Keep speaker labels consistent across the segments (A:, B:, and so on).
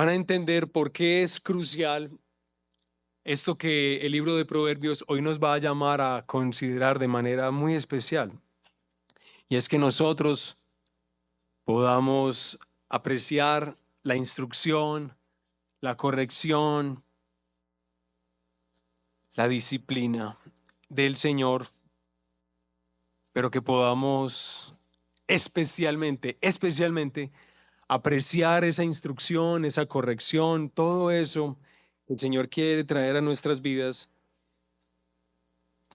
A: van a entender por qué es crucial esto que el libro de Proverbios hoy nos va a llamar a considerar de manera muy especial. Y es que nosotros podamos apreciar la instrucción, la corrección, la disciplina del Señor, pero que podamos especialmente apreciar esa instrucción, esa corrección, todo eso que el Señor quiere traer a nuestras vidas,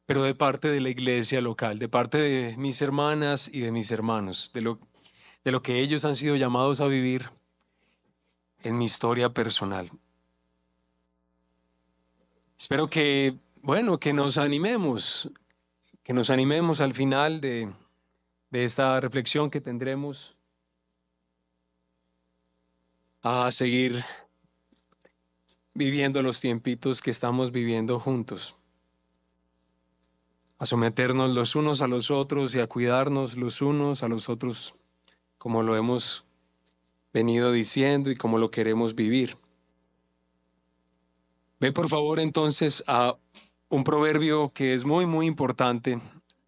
A: pero de parte de la iglesia local, de parte de mis hermanas y de mis hermanos, de lo que ellos han sido llamados a vivir en mi historia personal. Espero que, bueno, que nos animemos al final de esta reflexión que tendremos a seguir viviendo los tiempitos que estamos viviendo juntos, a someternos los unos a los otros y a cuidarnos los unos a los otros como lo hemos venido diciendo y como lo queremos vivir. Ve por favor entonces a un proverbio que es muy importante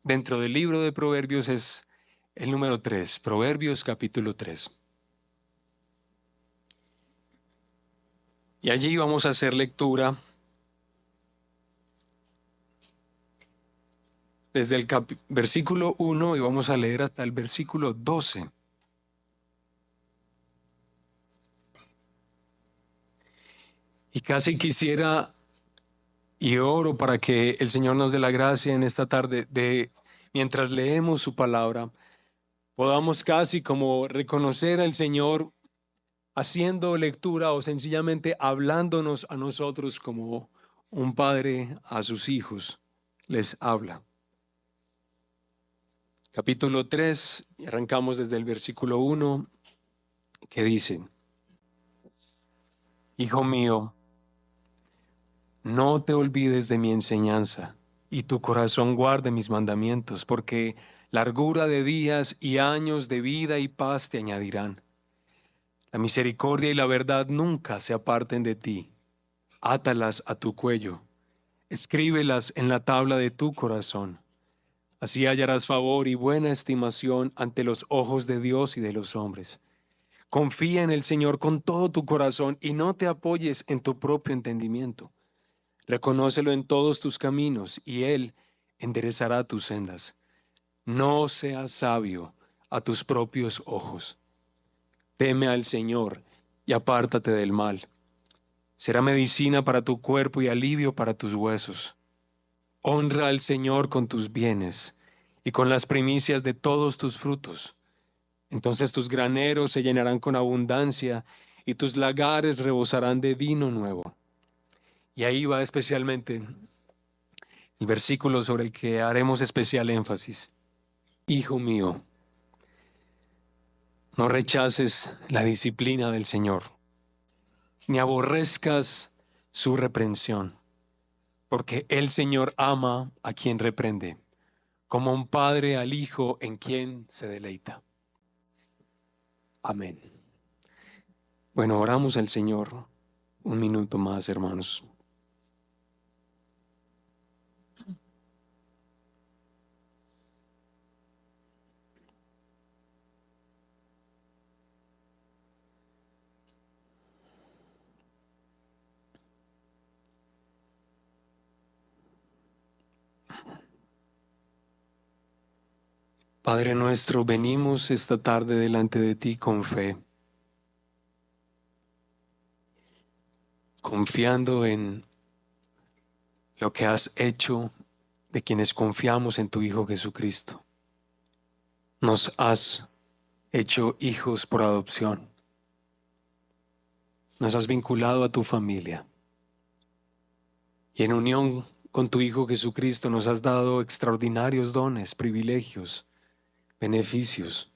A: dentro del libro de Proverbios, es el número 3, Proverbios capítulo 3. Y allí vamos a hacer lectura desde el versículo 1 y vamos a leer hasta el versículo 12. Y casi quisiera y oro para que el Señor nos dé la gracia en esta tarde de, mientras leemos su palabra, podamos casi como reconocer al Señor haciendo lectura o sencillamente hablándonos a nosotros como un padre a sus hijos les habla. Capítulo 3, y arrancamos desde el versículo 1, que dice: Hijo mío, no te olvides de mi enseñanza, y tu corazón guarde mis mandamientos, porque largura de días y años de vida y paz te añadirán. La misericordia y la verdad nunca se aparten de ti. Átalas a tu cuello, escríbelas en la tabla de tu corazón. Así hallarás favor y buena estimación ante los ojos de Dios y de los hombres. Confía en el Señor con todo tu corazón y no te apoyes en tu propio entendimiento. Reconócelo en todos tus caminos y Él enderezará tus sendas. No seas sabio a tus propios ojos. Teme al Señor y apártate del mal. Será medicina para tu cuerpo y alivio para tus huesos. Honra al Señor con tus bienes y con las primicias de todos tus frutos. Entonces tus graneros se llenarán con abundancia y tus lagares rebosarán de vino nuevo. Y ahí va especialmente el versículo sobre el que haremos especial énfasis. Hijo mío, no rechaces la disciplina del Señor, ni aborrezcas su reprensión, porque el Señor ama a quien reprende, como un padre al hijo en quien se deleita. Amén. Bueno, oramos al Señor un minuto más, hermanos. Padre nuestro, venimos esta tarde delante de ti con fe, confiando en lo que has hecho de quienes confiamos en tu Hijo Jesucristo. Nos has hecho hijos por adopción. Nos has vinculado a tu familia. Y en unión con tu Hijo Jesucristo nos has dado extraordinarios dones, privilegios, beneficios.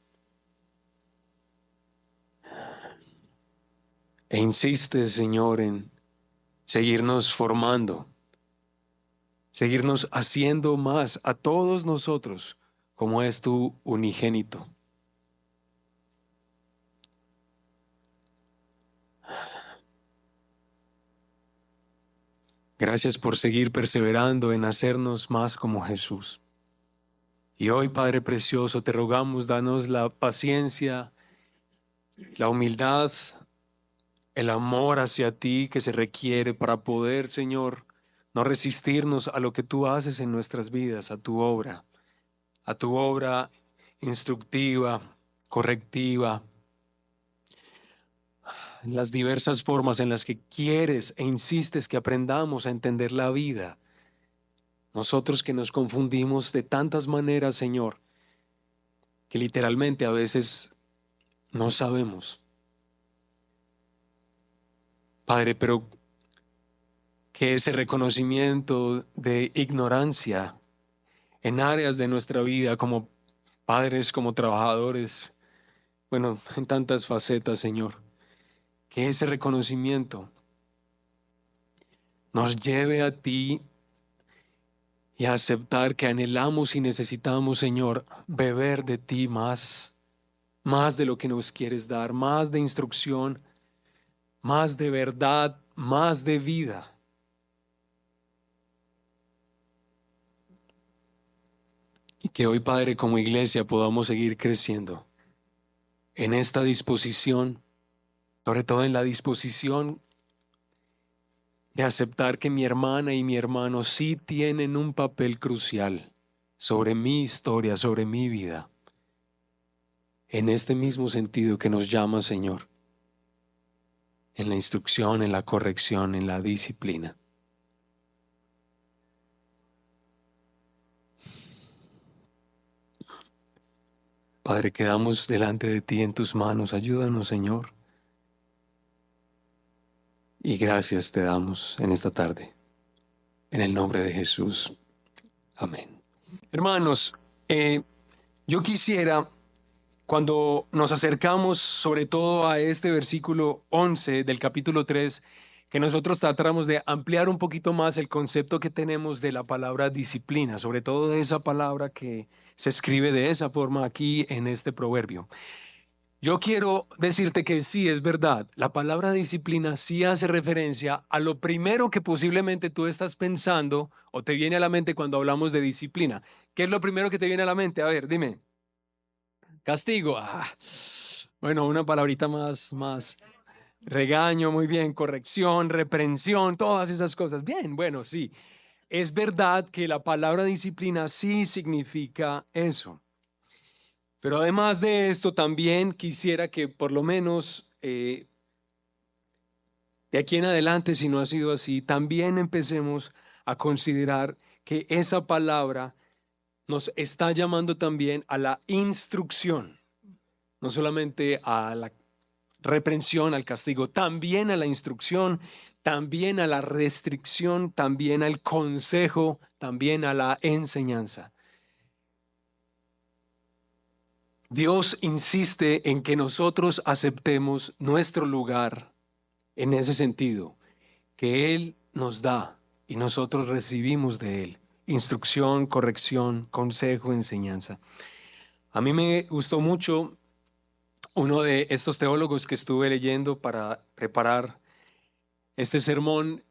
A: E insistes, Señor, en seguirnos formando, seguirnos haciendo más a todos nosotros como es tu unigénito. Gracias por seguir perseverando en hacernos más como Jesús. Y hoy, Padre Precioso, te rogamos, danos la paciencia, la humildad, el amor hacia ti que se requiere para poder, Señor, no resistirnos a lo que tú haces en nuestras vidas, a tu obra instructiva, correctiva, las diversas formas en las que quieres e insistes que aprendamos a entender la vida. Nosotros que nos confundimos de tantas maneras, Señor, que literalmente a veces no sabemos. Padre, pero que ese reconocimiento de ignorancia en áreas de nuestra vida como padres, como trabajadores, bueno, en tantas facetas, Señor, que ese reconocimiento nos lleve a ti y a aceptar que anhelamos y necesitamos, Señor, beber de ti más, más de lo que nos quieres dar, más de instrucción, más de verdad, más de vida. Y que hoy, Padre, como iglesia podamos seguir creciendo en esta disposición, sobre todo en la disposición de aceptar que mi hermana y mi hermano sí tienen un papel crucial sobre mi historia, sobre mi vida, en este mismo sentido que nos llama, Señor, en la instrucción, en la corrección, en la disciplina. Padre, quedamos delante de ti en tus manos. Ayúdanos, Señor. Y gracias te damos en esta tarde. En el nombre de Jesús. Amén. Hermanos, yo quisiera, cuando nos acercamos sobre todo a este versículo 11 del capítulo 3, que nosotros tratáramos de ampliar un poquito más el concepto que tenemos de la palabra disciplina, sobre todo de esa palabra que se escribe de esa forma aquí en este proverbio. Yo quiero decirte que sí, es verdad, la palabra disciplina sí hace referencia a lo primero que posiblemente tú estás pensando o te viene a la mente cuando hablamos de disciplina. ¿Qué es lo primero que te viene a la mente? A ver, dime. Castigo. Bueno, una palabrita más. Regaño, muy bien. Corrección, reprensión, todas esas cosas. Bien, bueno, sí. Es verdad que la palabra disciplina sí significa eso. Pero además de esto, también quisiera que por lo menos de aquí en adelante, si no ha sido así, también empecemos a considerar que esa palabra nos está llamando también a la instrucción, no solamente a la reprensión, al castigo, también a la instrucción, también a la restricción, también al consejo, también a la enseñanza. Dios insiste en que nosotros aceptemos nuestro lugar en ese sentido, que Él nos da y nosotros recibimos de Él. Instrucción, corrección, consejo, enseñanza. A mí me gustó mucho uno de estos teólogos que estuve leyendo para preparar este sermón,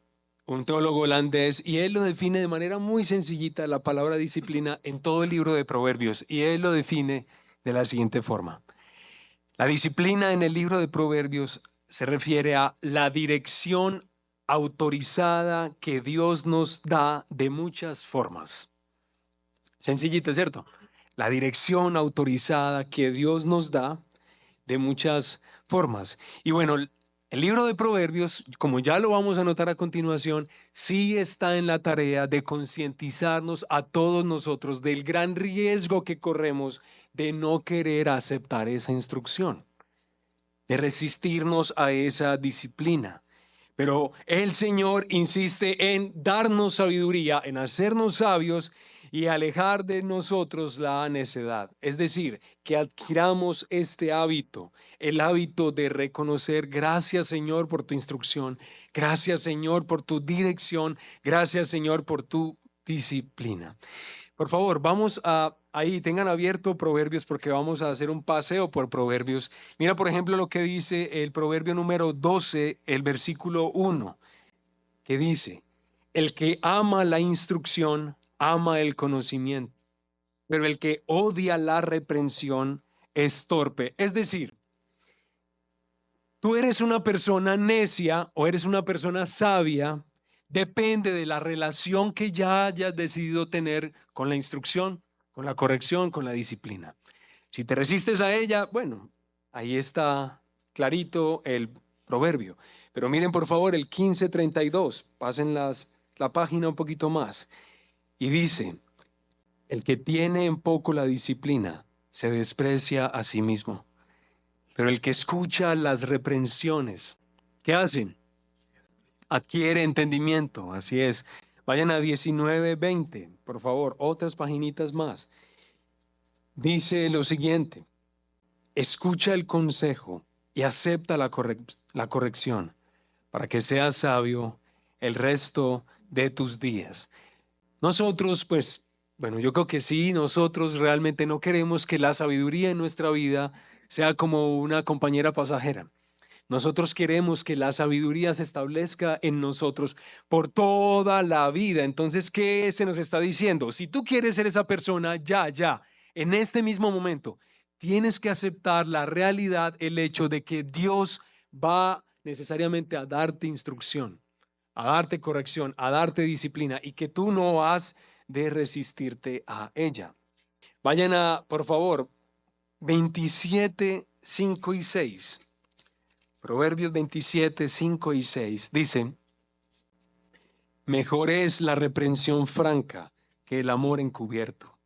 A: un teólogo holandés, y él lo define de manera muy sencillita, la palabra disciplina, en todo el libro de Proverbios, y él lo define de la siguiente forma. La disciplina en el libro de Proverbios se refiere a la dirección autorizada que Dios nos da de muchas formas. Sencillita, ¿cierto? La dirección autorizada que Dios nos da de muchas formas. Y bueno, el libro de Proverbios, como ya lo vamos a notar a continuación, sí está en la tarea de concientizarnos a todos nosotros del gran riesgo que corremos de no querer aceptar esa instrucción, de resistirnos a esa disciplina. Pero el Señor insiste en darnos sabiduría, en hacernos sabios y alejar de nosotros la necedad. Es decir, que adquiramos este hábito, el hábito de reconocer, gracias Señor por tu instrucción, gracias Señor por tu dirección, gracias Señor por tu disciplina. Por favor, vamos a ahí, tengan abierto Proverbios porque vamos a hacer un paseo por Proverbios. Mira, por ejemplo, lo que dice el Proverbio número 12, el versículo 1, que dice: El que ama la instrucción, ama el conocimiento, pero el que odia la reprensión es torpe. Es decir, tú eres una persona necia o eres una persona sabia, depende de la relación que ya hayas decidido tener con la instrucción, con la corrección, con la disciplina. Si te resistes a ella, bueno, ahí está clarito el proverbio. Pero miren por favor el 15:32, pasen la página un poquito más. Y dice, el que tiene en poco la disciplina se desprecia a sí mismo, pero el que escucha las reprensiones, ¿qué hacen? Adquiere entendimiento, así es. Vayan a 19:20, por favor, otras paginitas más. Dice lo siguiente, escucha el consejo y acepta la corrección para que seas sabio el resto de tus días. Nosotros, pues, bueno, yo creo que sí, nosotros realmente no queremos que la sabiduría en nuestra vida sea como una compañera pasajera. Nosotros queremos que la sabiduría se establezca en nosotros por toda la vida. Entonces, ¿qué se nos está diciendo? Si tú quieres ser esa persona, ya, en este mismo momento, tienes que aceptar la realidad, el hecho de que Dios va necesariamente a darte instrucción, a darte corrección, a darte disciplina y que tú no has de resistirte a ella. Vayan a, por favor, 27, 5 y 6. Proverbios 27, 5 y 6 dice, mejor es la reprensión franca que el amor encubierto.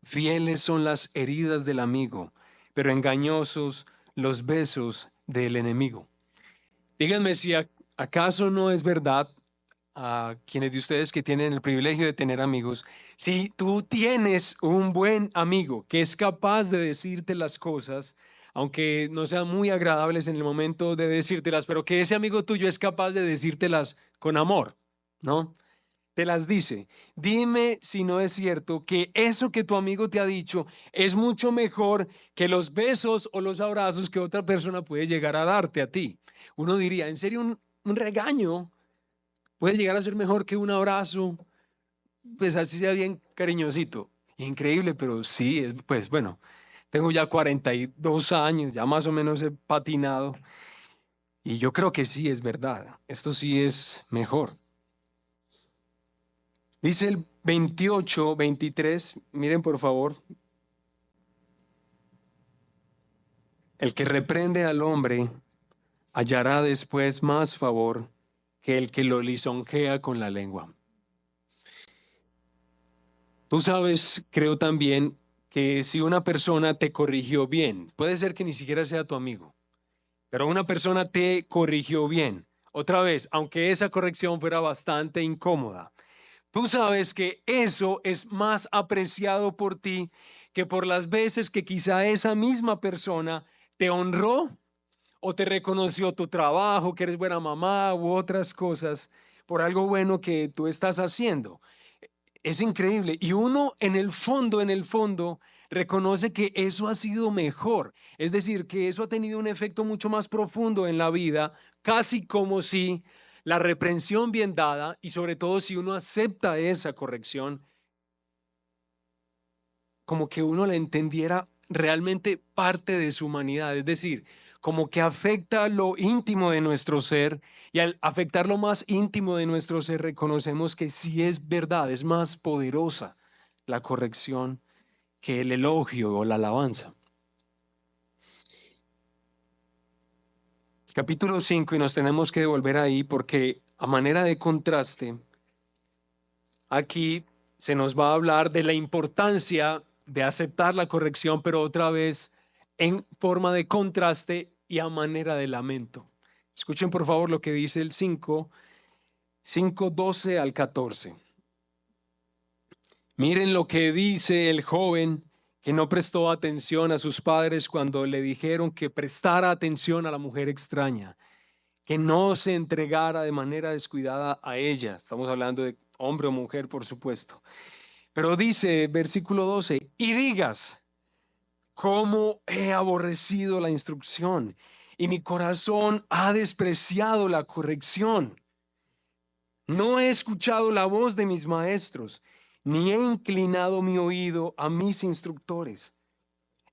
A: Fieles son las heridas del amigo, pero engañosos los besos del enemigo. Díganme si acaso no es verdad a quienes de ustedes que tienen el privilegio de tener amigos, si tú tienes un buen amigo que es capaz de decirte las cosas, aunque no sean muy agradables en el momento de decírtelas, pero que ese amigo tuyo es capaz de decírtelas con amor, ¿no? Te las dice. Dime si no es cierto que eso que tu amigo te ha dicho es mucho mejor que los besos o los abrazos que otra persona puede llegar a darte a ti. Uno diría, ¿en serio un regaño puede llegar a ser mejor que un abrazo? Pues así sea bien cariñosito. Increíble, pero sí, pues bueno, tengo ya 42 años, ya más o menos he patinado y yo creo que sí es verdad. Esto sí es mejor. Dice el 28, 23, miren por favor, el que reprende al hombre hallará después más favor que el que lo lisonjea con la lengua. Tú sabes, creo también, que si una persona te corrigió bien, puede ser que ni siquiera sea tu amigo, pero una persona te corrigió bien. Otra vez, aunque esa corrección fuera bastante incómoda, tú sabes que eso es más apreciado por ti que por las veces que quizá esa misma persona te honró o te reconoció tu trabajo, que eres buena mamá u otras cosas por algo bueno que tú estás haciendo. Es increíble. Y uno en el fondo, reconoce que eso ha sido mejor. Es decir, que eso ha tenido un efecto mucho más profundo en la vida, casi como si la reprensión bien dada y sobre todo si uno acepta esa corrección, como que uno la entendiera realmente parte de su humanidad. Es decir, como que afecta lo íntimo de nuestro ser y al afectar lo más íntimo de nuestro ser reconocemos que sí es verdad, es más poderosa la corrección que el elogio o la alabanza. Capítulo 5 y nos tenemos que devolver ahí porque a manera de contraste, aquí se nos va a hablar de la importancia de aceptar la corrección, pero otra vez en forma de contraste y a manera de lamento. Escuchen por favor lo que dice el 5:12 al 14. Miren lo que dice el joven que no prestó atención a sus padres cuando le dijeron que prestara atención a la mujer extraña, que no se entregara de manera descuidada a ella. Estamos hablando de hombre o mujer, por supuesto. Pero dice, versículo 12, y digas, cómo he aborrecido la instrucción y mi corazón ha despreciado la corrección. No he escuchado la voz de mis maestros, ni he inclinado mi oído a mis instructores.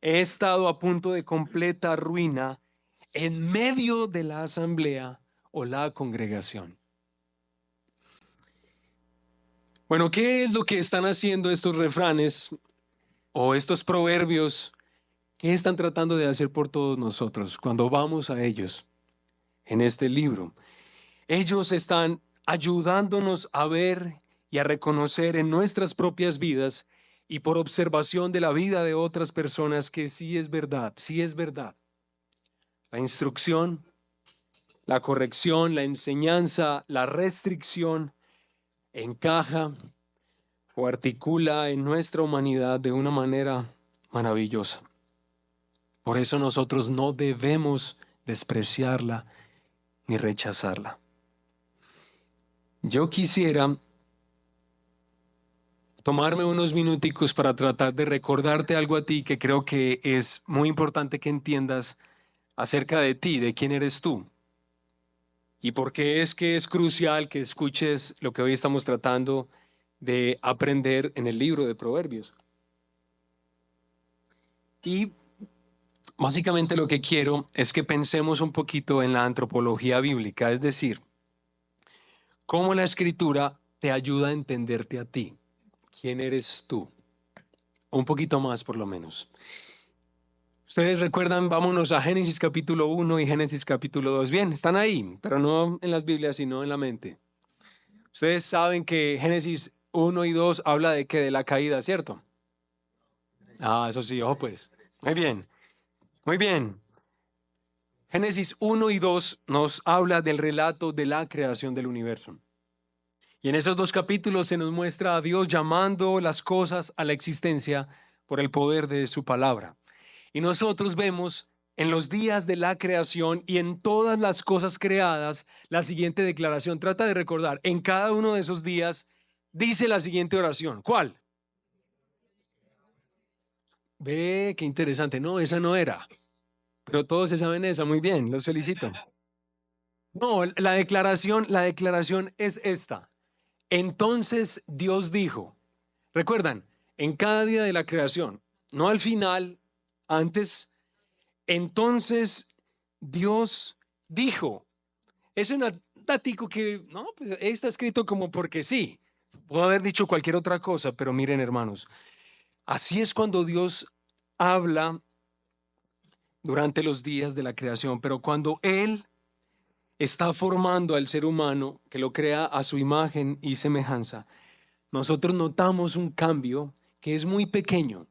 A: He estado a punto de completa ruina en medio de la asamblea o la congregación. Bueno, ¿qué es lo que están haciendo estos refranes o estos proverbios? ¿Qué están tratando de hacer por todos nosotros cuando vamos a ellos en este libro? Ellos están ayudándonos a ver y a reconocer en nuestras propias vidas y por observación de la vida de otras personas que sí es verdad, sí es verdad. La instrucción, la corrección, la enseñanza, la restricción encaja o articula en nuestra humanidad de una manera maravillosa. Por eso nosotros no debemos despreciarla ni rechazarla. Yo quisiera tomarme unos minuticos para tratar de recordarte algo a ti que creo que es muy importante que entiendas acerca de ti, de quién eres tú. Y por qué es que es crucial que escuches lo que hoy estamos tratando de aprender en el libro de Proverbios. Y básicamente lo que quiero es que pensemos un poquito en la antropología bíblica, es decir, cómo la escritura te ayuda a entenderte a ti. ¿Quién eres tú? Un poquito más por lo menos. Ustedes recuerdan, vámonos a Génesis capítulo 1 y Génesis capítulo 2. Bien, están ahí, pero no en las Biblias, sino en la mente. Ustedes saben que Génesis 1 y 2 habla de que de la caída, ¿cierto? Ah, eso sí, ojo pues. Muy bien, muy bien. Génesis 1 y 2 nos habla del relato de la creación del universo. Y en esos dos capítulos se nos muestra a Dios llamando las cosas a la existencia por el poder de su palabra. Y nosotros vemos en los días de la creación y en todas las cosas creadas la siguiente declaración. Trata de recordar, en cada uno de esos días dice la siguiente oración. ¿Cuál? Ve, qué interesante. No, esa no era. Pero todos se saben esa. Muy bien, los felicito. No, la declaración es esta. Entonces Dios dijo, recuerdan, en cada día de la creación, no al final, antes, entonces Dios dijo. Es un datico que, no, pues está escrito como porque sí. Puedo haber dicho cualquier otra cosa, pero miren, hermanos, así es cuando Dios habla durante los días de la creación, pero cuando Él está formando al ser humano, que lo crea a su imagen y semejanza, nosotros notamos un cambio que es muy pequeño,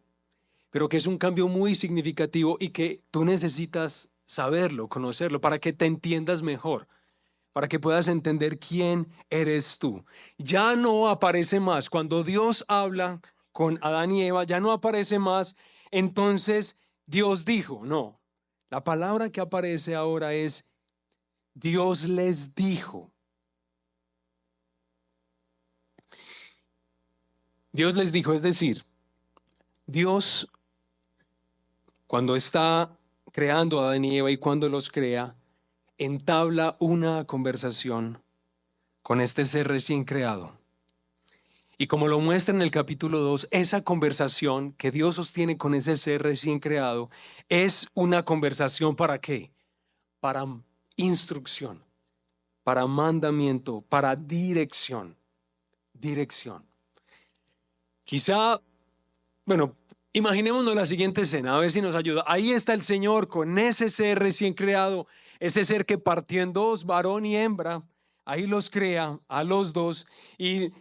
A: pero que es un cambio muy significativo y que tú necesitas saberlo, conocerlo, para que te entiendas mejor, para que puedas entender quién eres tú. Ya no aparece más, cuando Dios habla con Adán y Eva, ya no aparece más, entonces Dios dijo, no. La palabra que aparece ahora es Dios les dijo. Dios les dijo, es decir, Dios cuando está creando a Adán y Eva y cuando los crea, entabla una conversación con este ser recién creado. Y como lo muestra en el capítulo 2, esa conversación que Dios sostiene con ese ser recién creado es una conversación ¿para qué? Para instrucción, para mandamiento, para dirección. Dirección. Quizá, bueno, imaginémonos la siguiente escena, a ver si nos ayuda. Ahí está el Señor con ese ser recién creado, ese ser que partió en dos, varón y hembra. Ahí los crea a los dos y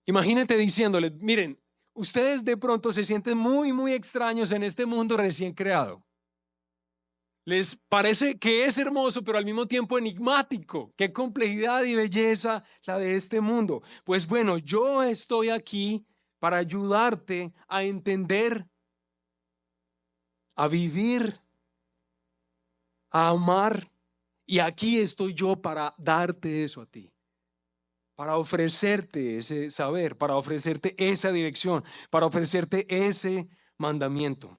A: imagínate diciéndole, miren, ustedes de pronto se sienten muy, muy extraños en este mundo recién creado. Les parece que es hermoso, pero al mismo tiempo enigmático. Qué complejidad y belleza la de este mundo. Pues bueno, yo estoy aquí para ayudarte a entender, a vivir, a amar. Y aquí estoy yo para darte eso a ti, para ofrecerte ese saber, para ofrecerte esa dirección, para ofrecerte ese mandamiento.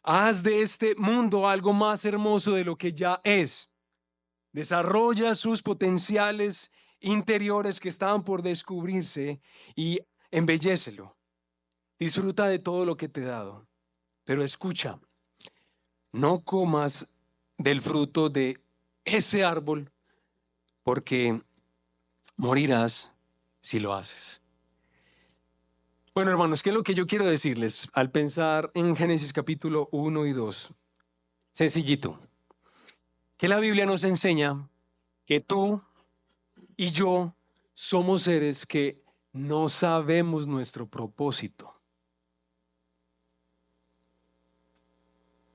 A: Haz de este mundo algo más hermoso de lo que ya es. Desarrolla sus potenciales interiores que estaban por descubrirse y embellécelo. Disfruta de todo lo que te he dado. Pero escucha, no comas del fruto de ese árbol porque morirás si lo haces. Bueno, hermanos, ¿qué es lo que yo quiero decirles al pensar en Génesis capítulo 1 y 2? Sencillito, que la Biblia nos enseña que tú y yo somos seres que no sabemos nuestro propósito.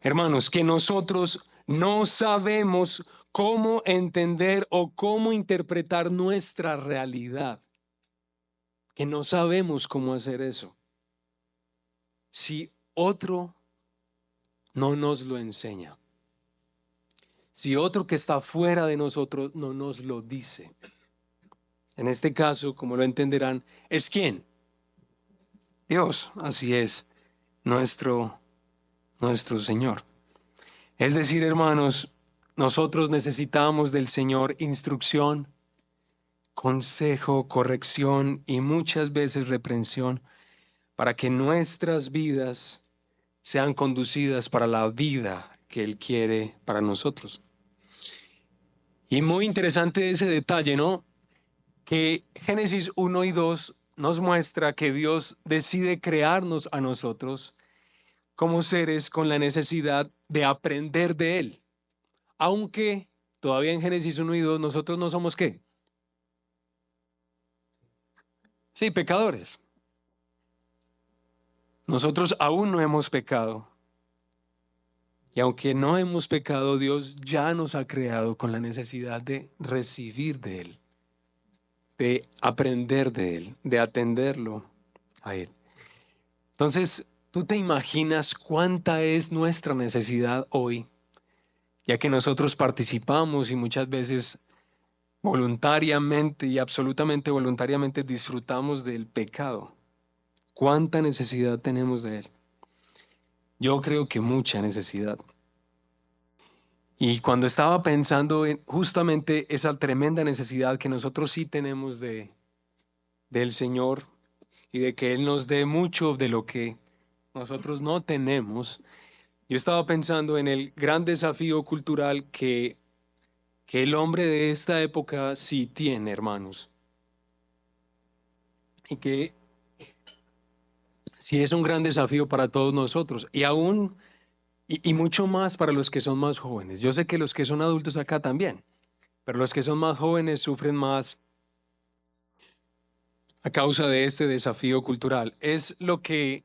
A: Hermanos, que nosotros no sabemos cómo entender o cómo interpretar nuestra realidad. Que no sabemos cómo hacer eso. Si otro no nos lo enseña. Si otro que está fuera de nosotros no nos lo dice. En este caso, como lo entenderán, ¿es quién? Dios, así es, nuestro Señor. Es decir, hermanos, nosotros necesitamos del Señor instrucción, consejo, corrección y muchas veces reprensión para que nuestras vidas sean conducidas para la vida que Él quiere para nosotros. Y muy interesante ese detalle, ¿no? Que Génesis 1 y 2 nos muestra que Dios decide crearnos a nosotros como seres con la necesidad de aprender de Él. Aunque todavía en Génesis 1 y 2 nosotros no somos ¿qué? Sí, pecadores. Nosotros aún no hemos pecado. Y aunque no hemos pecado, Dios ya nos ha creado con la necesidad de recibir de Él, de aprender de Él, de atenderlo a Él. Entonces, ¿tú te imaginas cuánta es nuestra necesidad hoy? Ya que nosotros participamos y muchas veces voluntariamente y absolutamente voluntariamente disfrutamos del pecado. ¿Cuánta necesidad tenemos de Él? Yo creo que mucha necesidad. Y cuando estaba pensando en justamente esa tremenda necesidad que nosotros sí tenemos del Señor y de que Él nos dé mucho de lo que nosotros no tenemos, yo estaba pensando en el gran desafío cultural que el hombre de esta época sí tiene, hermanos. Y que sí es un gran desafío para todos nosotros. Y aún, y mucho más para los que son más jóvenes. Yo sé que los que son adultos acá también, pero los que son más jóvenes sufren más a causa de este desafío cultural. Es lo que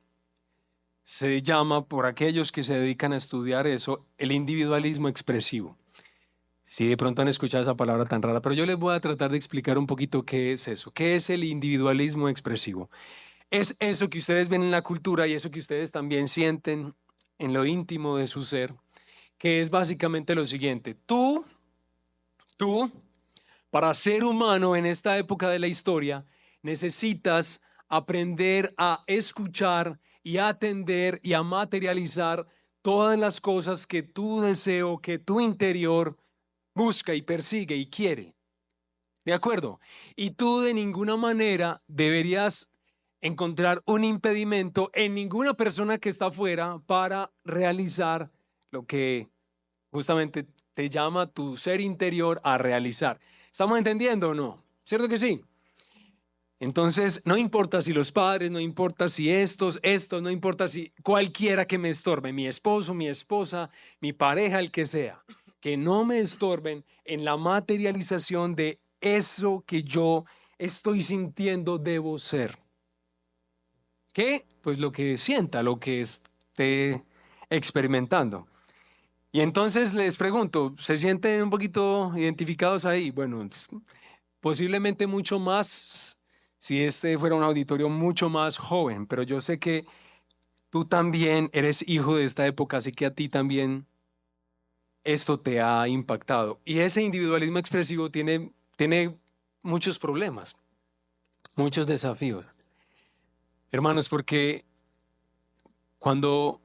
A: se llama, por aquellos que se dedican a estudiar eso, el individualismo expresivo. Si de pronto han escuchado esa palabra tan rara, pero yo les voy a tratar de explicar un poquito qué es eso. ¿Qué es el individualismo expresivo? Es eso que ustedes ven en la cultura y eso que ustedes también sienten en lo íntimo de su ser, que es básicamente lo siguiente. Tú, para ser humano en esta época de la historia, necesitas aprender a escuchar y a atender y a materializar todas las cosas que tu deseo, que tu interior busca y persigue y quiere. ¿De acuerdo? Y tú de ninguna manera deberías encontrar un impedimento en ninguna persona que está afuera para realizar lo que justamente te llama tu ser interior a realizar. ¿Estamos entendiendo o no? ¿Cierto que sí? Entonces, no importa si los padres, no importa si estos, no importa si cualquiera que me estorbe, mi esposo, mi esposa, mi pareja, el que sea, que no me estorben en la materialización de eso que yo estoy sintiendo debo ser. ¿Qué? Pues lo que sienta, lo que esté experimentando. Y entonces les pregunto, ¿se sienten un poquito identificados ahí? Bueno, posiblemente mucho más si este fuera un auditorio mucho más joven, pero yo sé que tú también eres hijo de esta época, así que a ti también esto te ha impactado. Y ese individualismo expresivo tiene muchos problemas, muchos desafíos. Hermanos, porque cuando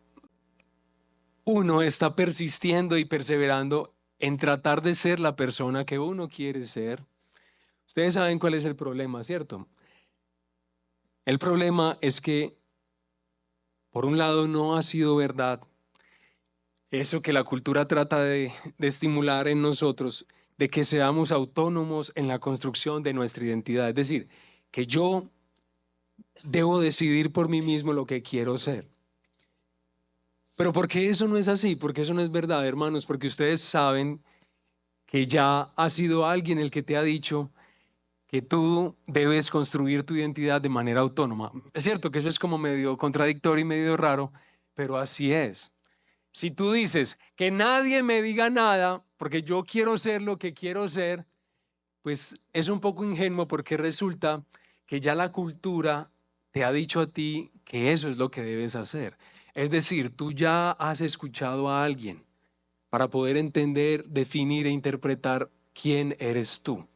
A: uno está persistiendo y perseverando en tratar de ser la persona que uno quiere ser, Ustedes saben cuál es el problema, ¿cierto? El problema es que, por un lado, no ha sido verdad eso que la cultura trata de estimular en nosotros, de que seamos autónomos en la construcción de nuestra identidad. Es decir, que yo debo decidir por mí mismo lo que quiero ser. Pero ¿por qué eso no es así? Porque eso no es verdad, hermanos, porque ustedes saben que ya ha sido alguien el que te ha dicho que tú debes construir tu identidad de manera autónoma. Es cierto que eso es como medio contradictorio y medio raro, pero así es. Si tú dices que nadie me diga nada porque yo quiero ser lo que quiero ser, pues es un poco ingenuo porque resulta que ya la cultura te ha dicho a ti que eso es lo que debes hacer. Es decir, tú ya has escuchado a alguien para poder entender, definir e interpretar quién eres tú.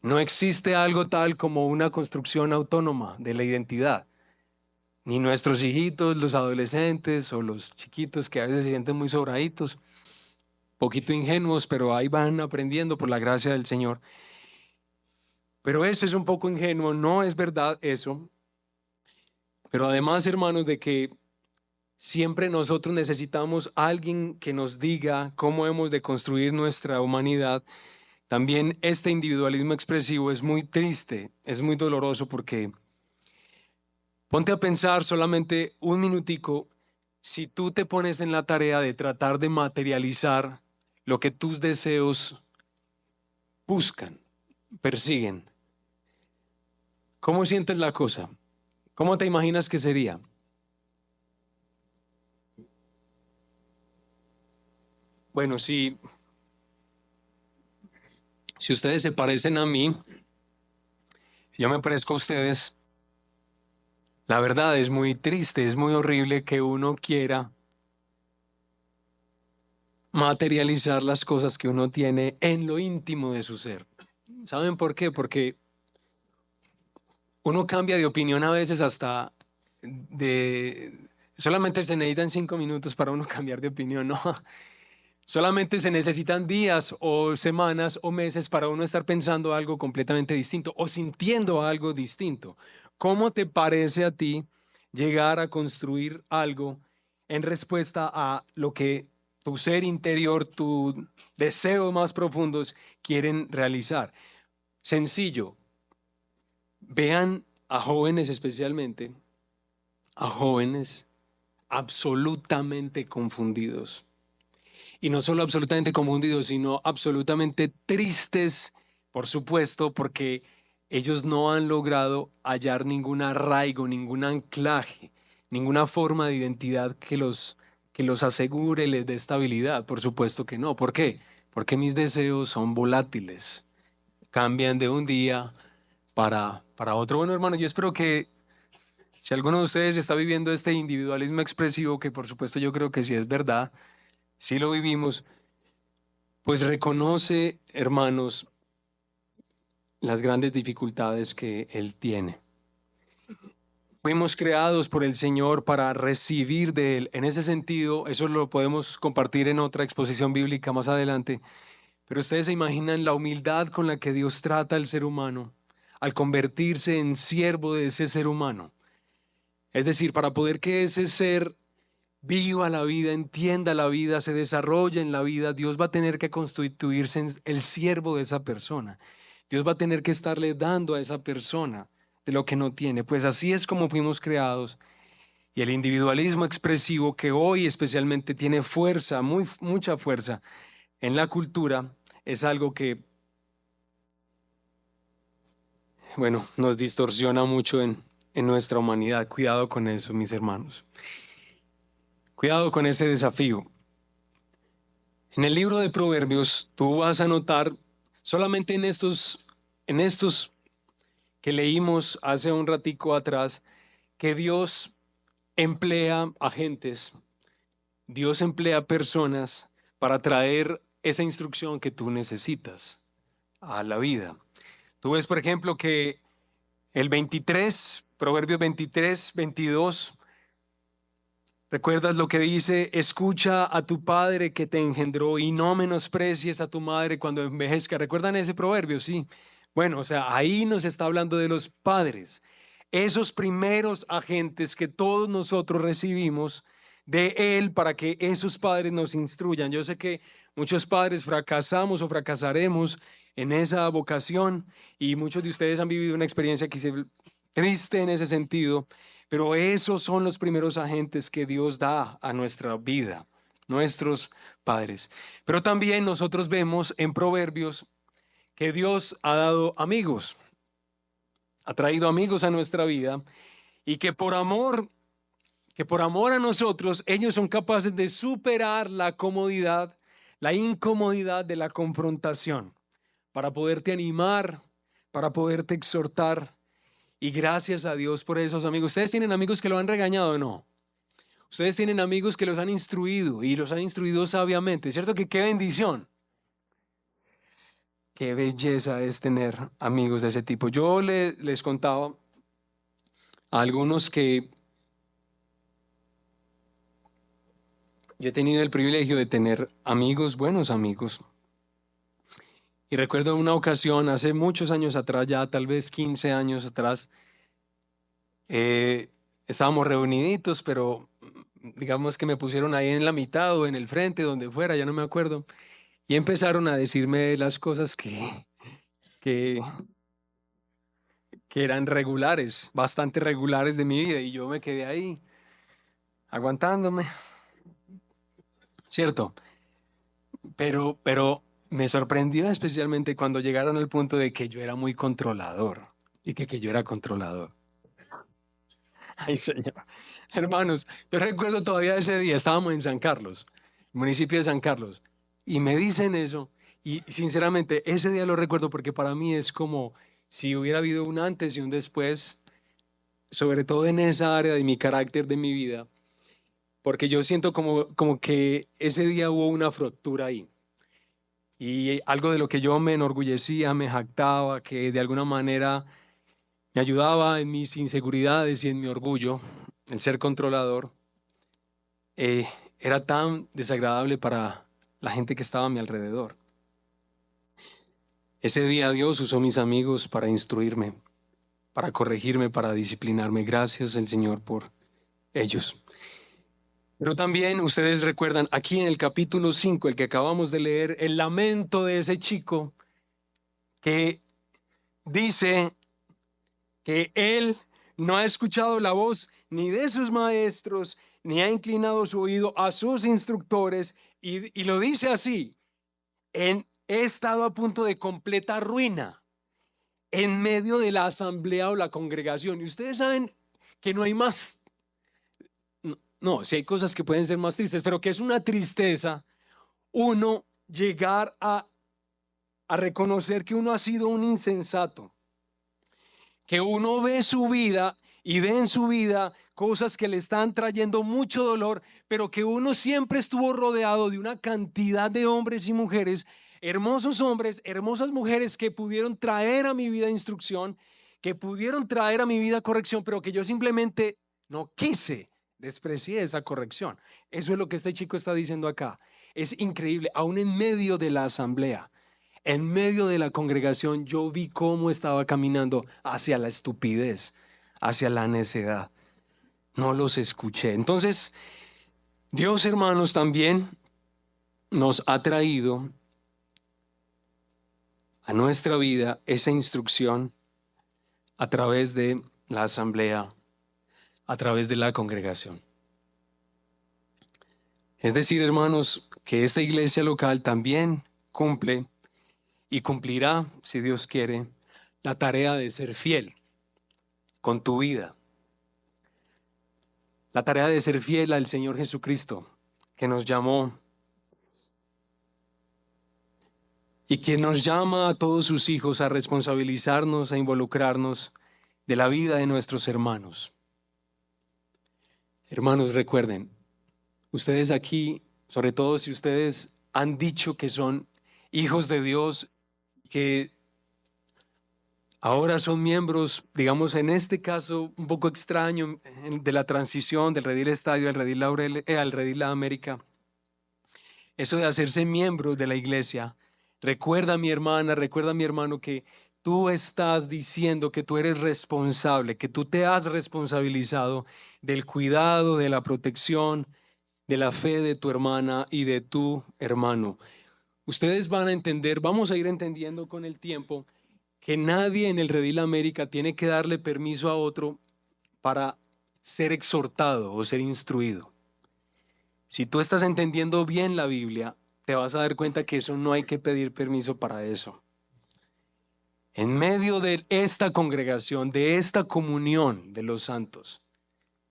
A: No existe algo tal como una construcción autónoma de la identidad. Ni nuestros hijitos, los adolescentes o los chiquitos que a veces se sienten muy sobraditos, poquito ingenuos, pero ahí van aprendiendo por la gracia del Señor. Pero eso es un poco ingenuo, no es verdad eso. Pero además, hermanos, de que siempre nosotros necesitamos a alguien que nos diga cómo hemos de construir nuestra humanidad. También este individualismo expresivo es muy triste, es muy doloroso porque ponte a pensar solamente un minutico, si tú te pones en la tarea de tratar de materializar lo que tus deseos buscan, persiguen, ¿cómo sientes la cosa? ¿Cómo te imaginas que sería? Bueno, si ustedes se parecen a mí, si yo me parezco a ustedes, la verdad es muy triste, es muy horrible que uno quiera materializar las cosas que uno tiene en lo íntimo de su ser. ¿Saben por qué? Porque uno cambia de opinión a veces hasta de... Solamente se necesitan 5 minutos para uno cambiar de opinión, ¿no? Solamente se necesitan días o semanas o meses para uno estar pensando algo completamente distinto o sintiendo algo distinto. ¿Cómo te parece a ti llegar a construir algo en respuesta a lo que tu ser interior, tus deseos más profundos quieren realizar? Sencillo, vean a jóvenes especialmente, a jóvenes absolutamente confundidos. Y no solo absolutamente confundidos, sino absolutamente tristes, por supuesto, porque ellos no han logrado hallar ningún arraigo, ningún anclaje, ninguna forma de identidad que los asegure, les dé estabilidad. Por supuesto que no. ¿Por qué? Porque mis deseos son volátiles, cambian de un día para otro. Bueno, hermano, yo espero que si alguno de ustedes está viviendo este individualismo expresivo, que por supuesto yo creo que sí es verdad, sí lo vivimos, pues reconoce, hermanos, las grandes dificultades que Él tiene. Fuimos creados por el Señor para recibir de Él. En ese sentido, eso lo podemos compartir en otra exposición bíblica más adelante, pero ustedes se imaginan la humildad con la que Dios trata al ser humano al convertirse en siervo de ese ser humano. Es decir, para poder que ese ser viva la vida, entienda la vida, se desarrolle en la vida, Dios va a tener que constituirse en el siervo de esa persona. Dios va a tener que estarle dando a esa persona de lo que no tiene. Pues así es como fuimos creados. Y el individualismo expresivo que hoy especialmente tiene fuerza, mucha fuerza en la cultura, es algo que, bueno, nos distorsiona mucho en nuestra humanidad. Cuidado con eso, mis hermanos. Cuidado con ese desafío. En el libro de Proverbios, tú vas a notar solamente en estos que leímos hace un ratico atrás, que Dios emplea agentes, Dios emplea personas para traer esa instrucción que tú necesitas a la vida. Tú ves, por ejemplo, que el 23, Proverbios 23, 22, ¿recuerdas lo que dice? Escucha a tu padre que te engendró y no menosprecies a tu madre cuando envejezca. ¿Recuerdan ese proverbio? Sí. Bueno, o sea, ahí nos está hablando de los padres, esos primeros agentes que todos nosotros recibimos de Él para que esos padres nos instruyan. Yo sé que muchos padres fracasamos o fracasaremos en esa vocación y muchos de ustedes han vivido una experiencia quizá triste en ese sentido, pero esos son los primeros agentes que Dios da a nuestra vida, nuestros padres. Pero también nosotros vemos en Proverbios que Dios ha dado amigos, ha traído amigos a nuestra vida y que por amor a nosotros, ellos son capaces de superar la comodidad, la incomodidad de la confrontación, para poderte animar, para poderte exhortar. Y gracias a Dios por esos amigos. ¿Ustedes tienen amigos que lo han regañado o no? Ustedes tienen amigos que los han instruido y los han instruido sabiamente. ¿Cierto que qué bendición? Qué belleza es tener amigos de ese tipo. Yo les contaba a algunos que yo he tenido el privilegio de tener amigos, buenos amigos. Y recuerdo una ocasión, hace muchos años atrás, ya tal vez 15 años atrás, estábamos reuniditos, pero digamos que me pusieron ahí en la mitad o en el frente, donde fuera, ya no me acuerdo. Y empezaron a decirme las cosas que, que eran regulares, bastante regulares de mi vida. Y yo me quedé ahí, aguantándome, ¿cierto? Pero me sorprendió especialmente cuando llegaron al punto de que yo era muy controlador y que yo era controlador. Ay, señor. Hermanos, yo recuerdo todavía ese día, estábamos en San Carlos, municipio de San Carlos, y me dicen eso, y sinceramente ese día lo recuerdo porque para mí es como si hubiera habido un antes y un después, sobre todo en esa área de mi carácter, de mi vida, porque yo siento como que ese día hubo una fractura ahí. Y algo de lo que yo me enorgullecía, me jactaba, que de alguna manera me ayudaba en mis inseguridades y en mi orgullo, el ser controlador, eh, era tan desagradable para la gente que estaba a mi alrededor. Ese día Dios usó mis amigos para instruirme, para corregirme, para disciplinarme. Gracias al Señor por ellos. Pero también ustedes recuerdan aquí en el capítulo 5, el que acabamos de leer, el lamento de ese chico que dice que él no ha escuchado la voz ni de sus maestros, ni ha inclinado su oído a sus instructores, y lo dice así, he estado a punto de completa ruina en medio de la asamblea o la congregación. Y ustedes saben que no hay más, no, si hay cosas que pueden ser más tristes, pero que es una tristeza uno llegar a reconocer que uno ha sido un insensato, que uno ve su vida y ve en su vida cosas que le están trayendo mucho dolor, pero que uno siempre estuvo rodeado de una cantidad de hombres y mujeres, hermosos hombres, hermosas mujeres que pudieron traer a mi vida instrucción, que pudieron traer a mi vida corrección, pero que yo simplemente no quise, desprecié esa corrección. Eso es lo que este chico está diciendo acá. Es increíble, aún en medio de la asamblea. En medio de la congregación yo vi cómo estaba caminando hacia la estupidez, hacia la necedad. No los escuché. Entonces, Dios, hermanos, también nos ha traído a nuestra vida esa instrucción a través de la asamblea, a través de la congregación. Es decir, hermanos, que esta iglesia local también cumple y cumplirá, si Dios quiere, la tarea de ser fiel con tu vida. La tarea de ser fiel al Señor Jesucristo, que nos llamó y que nos llama a todos sus hijos a responsabilizarnos, a involucrarnos de la vida de nuestros hermanos. Hermanos, recuerden, ustedes aquí, sobre todo si ustedes han dicho que son hijos de Dios, que ahora son miembros, digamos, en este caso un poco extraño, de la transición del Redil Estadio al Redil Laurel, al Redil La América. Eso de hacerse miembros de la iglesia. Recuerda, mi hermana, recuerda, mi hermano, que tú estás diciendo que tú eres responsable, que tú te has responsabilizado del cuidado, de la protección, de la fe de tu hermana y de tu hermano. Ustedes van a entender, vamos a ir entendiendo con el tiempo que nadie en el Redil América tiene que darle permiso a otro para ser exhortado o ser instruido. Si tú estás entendiendo bien la Biblia, te vas a dar cuenta que eso no hay que pedir permiso para eso. En medio de esta congregación, de esta comunión de los santos,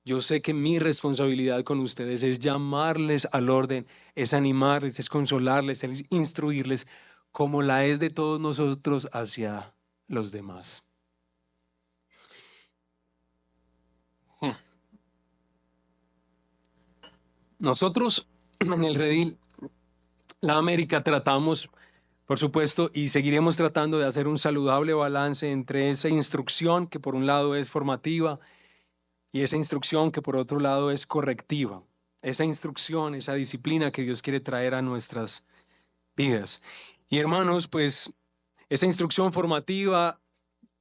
A: yo sé que mi responsabilidad con ustedes es llamarles al orden, es animarles, es consolarles, es instruirles, como la es de todos nosotros hacia los demás. Nosotros en el Redil La América tratamos, por supuesto, y seguiremos tratando de hacer un saludable balance entre esa instrucción que por un lado es formativa y esa instrucción que por otro lado es correctiva. Esa instrucción, esa disciplina que Dios quiere traer a nuestras vidas. Y hermanos, pues esa instrucción formativa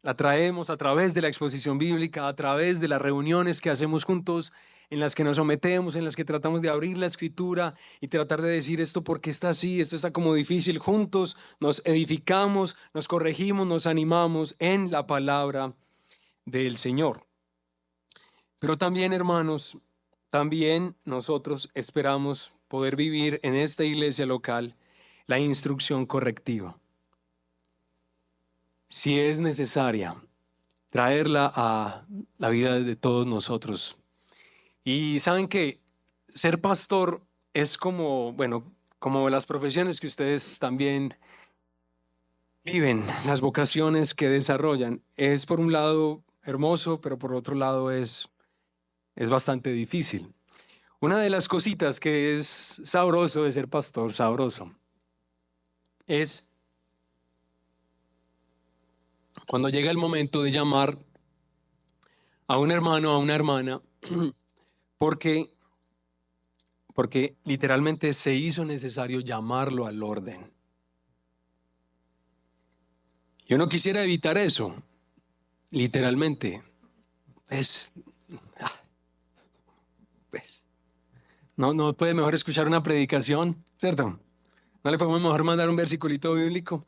A: la traemos a través de la exposición bíblica, a través de las reuniones que hacemos juntos, en las que nos sometemos, en las que tratamos de abrir la escritura y tratar de decir esto porque está así, esto está como difícil. Juntos nos edificamos, nos corregimos, nos animamos en la palabra del Señor. Pero también, hermanos, también nosotros esperamos poder vivir en esta iglesia local la instrucción correctiva. Si es necesaria, traerla a la vida de todos nosotros. Y saben que ser pastor es como, bueno, como las profesiones que ustedes también viven, las vocaciones que desarrollan. Es por un lado hermoso, pero por otro lado es bastante difícil. Una de las cositas que es sabroso de ser pastor, sabroso, es cuando llega el momento de llamar a un hermano, a una hermana, porque literalmente se hizo necesario llamarlo al orden. Yo no quisiera evitar eso, literalmente. Es, pues, no puede mejor escuchar una predicación, ¿cierto? ¿No le podemos mejor mandar un versiculito bíblico?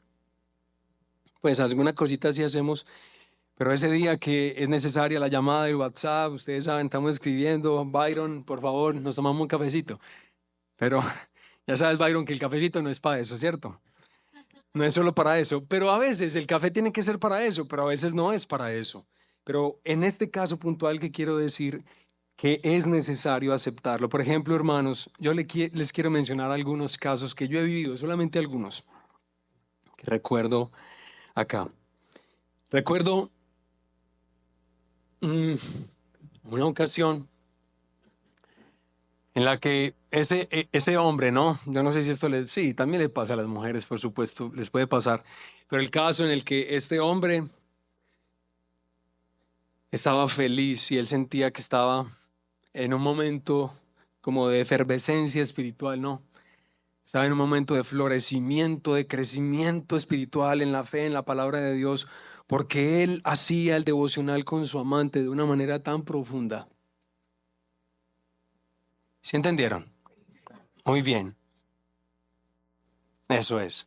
A: Pues alguna cosita sí hacemos, pero ese día que es necesaria la llamada del WhatsApp, ustedes saben, estamos escribiendo, Byron, por favor, nos tomamos un cafecito. Pero ya sabes, Byron, que el cafecito no es para eso, ¿cierto? No es solo para eso, pero a veces el café tiene que ser para eso, pero a veces no es para eso. Pero en este caso puntual que quiero decir que es necesario aceptarlo. Por ejemplo, hermanos, yo les quiero mencionar algunos casos que yo he vivido, solamente algunos, que recuerdo acá. Recuerdo una ocasión en la que ese hombre, ¿no? Yo no sé si sí, también le pasa a las mujeres, por supuesto, les puede pasar, pero el caso en el que este hombre estaba feliz y él sentía que estaba en un momento como de efervescencia espiritual, ¿no? Estaba en un momento de florecimiento, de crecimiento espiritual en la fe, en la palabra de Dios, porque él hacía el devocional con su amante de una manera tan profunda. ¿Sí entendieron? Muy bien, eso es.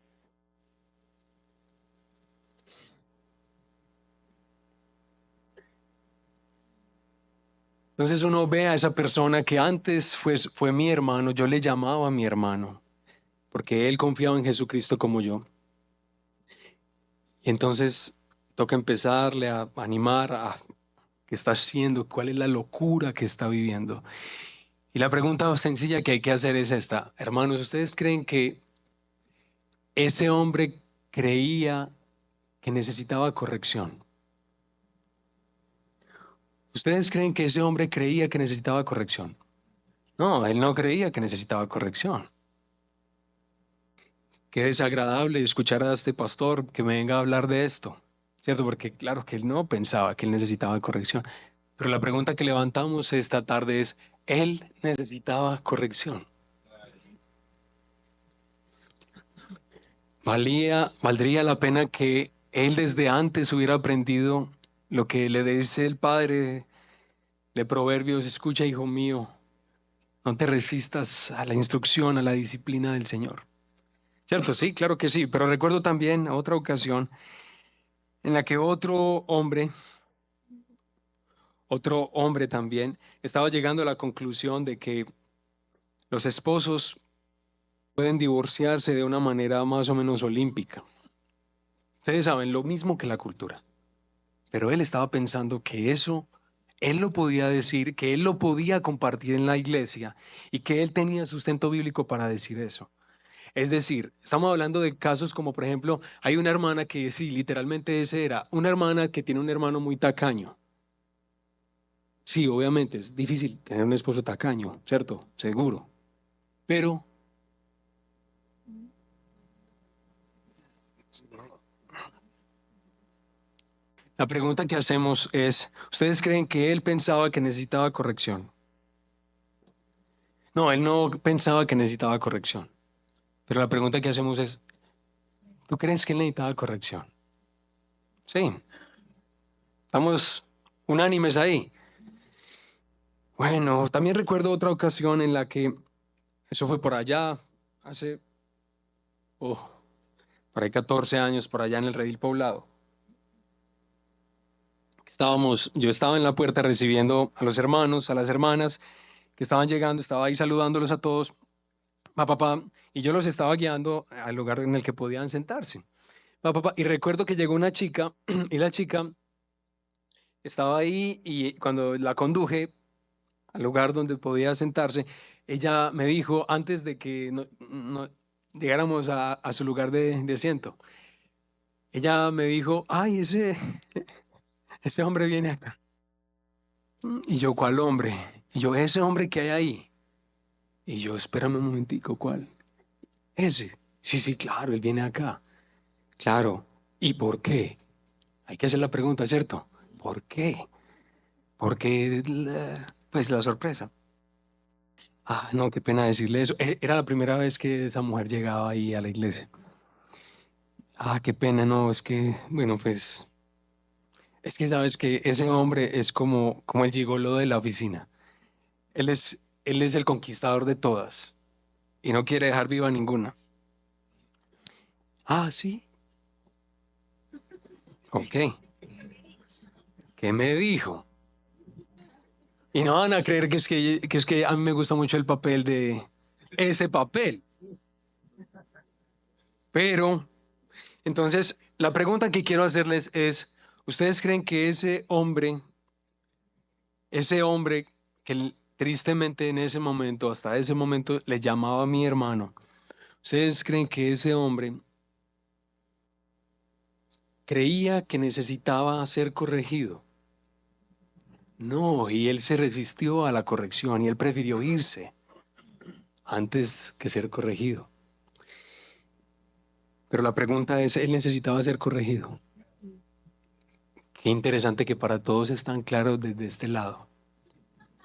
A: Entonces uno ve a esa persona que antes fue mi hermano, yo le llamaba mi hermano, porque él confiaba en Jesucristo como yo. Y entonces toca empezarle a animar a qué está haciendo, cuál es la locura que está viviendo. Y la pregunta sencilla que hay que hacer es esta. Hermanos, ¿ustedes creen que ese hombre creía que necesitaba corrección? ¿Ustedes creen que ese hombre creía que necesitaba corrección? No, él no creía que necesitaba corrección. Qué desagradable escuchar a este pastor que me venga a hablar de esto, ¿cierto? Porque claro que él no pensaba que él necesitaba corrección. Pero la pregunta que levantamos esta tarde es, ¿él necesitaba corrección? ¿Valdría la pena que Él desde antes hubiera aprendido lo que le dice el Padre de Proverbios: escucha, hijo mío, no te resistas a la instrucción, a la disciplina del Señor. ¿Cierto? Sí, claro que sí, pero recuerdo también otra ocasión en la que otro hombre también estaba llegando a la conclusión de que los esposos pueden divorciarse de una manera más o menos olímpica. Ustedes saben, lo mismo que la cultura. Pero él estaba pensando que eso, él lo podía decir, que él lo podía compartir en la iglesia y que él tenía sustento bíblico para decir eso. Es decir, estamos hablando de casos como, por ejemplo, hay una hermana que sí, literalmente ese era, una hermana que tiene un hermano muy tacaño. Sí, obviamente es difícil tener un esposo tacaño, ¿cierto? Seguro. Pero la pregunta que hacemos es, ¿ustedes creen que él pensaba que necesitaba corrección? No, él no pensaba que necesitaba corrección. Pero la pregunta que hacemos es, ¿tú crees que él necesitaba corrección? Sí, estamos unánimes ahí. Bueno, también recuerdo otra ocasión en la que, eso fue por allá, hace, oh, por ahí 14 años, por allá en el Redil Poblado. Yo estaba en la puerta recibiendo a los hermanos, a las hermanas que estaban llegando, estaba ahí saludándolos a todos, papá, y yo los estaba guiando al lugar en el que podían sentarse. Y recuerdo que llegó una chica y la chica estaba ahí y cuando la conduje al lugar donde podía sentarse, ella me dijo antes de que llegáramos a su lugar de asiento, ella me dijo, ay, ese hombre viene acá. Y yo, ¿cuál hombre? Y yo, ese hombre que hay ahí. Y yo, espérame un momentico, ¿cuál? Ese. Sí, sí, claro, él viene acá. Claro. ¿Y por qué? Hay que hacer la pregunta, ¿cierto? ¿Por qué? Porque, pues la sorpresa. Ah, no, qué pena decirle eso. Era la primera vez que esa mujer llegaba ahí a la iglesia. Ah, qué pena, no, es que, bueno, pues, es que sabes que ese hombre es como el gigolo de la oficina. Él es el conquistador de todas y no quiere dejar viva ninguna. Ah, sí, ok. ¿Qué me dijo? Y no van a creer que es que a mí me gusta mucho el papel de ese papel. Pero, entonces, la pregunta que quiero hacerles es, ¿ustedes creen que ese hombre que tristemente en ese momento, hasta ese momento, le llamaba a mi hermano, ustedes creen que ese hombre creía que necesitaba ser corregido? No, y él se resistió a la corrección y él prefirió irse antes que ser corregido. Pero la pregunta es, ¿él necesitaba ser corregido? Qué interesante que para todos están claros desde este lado,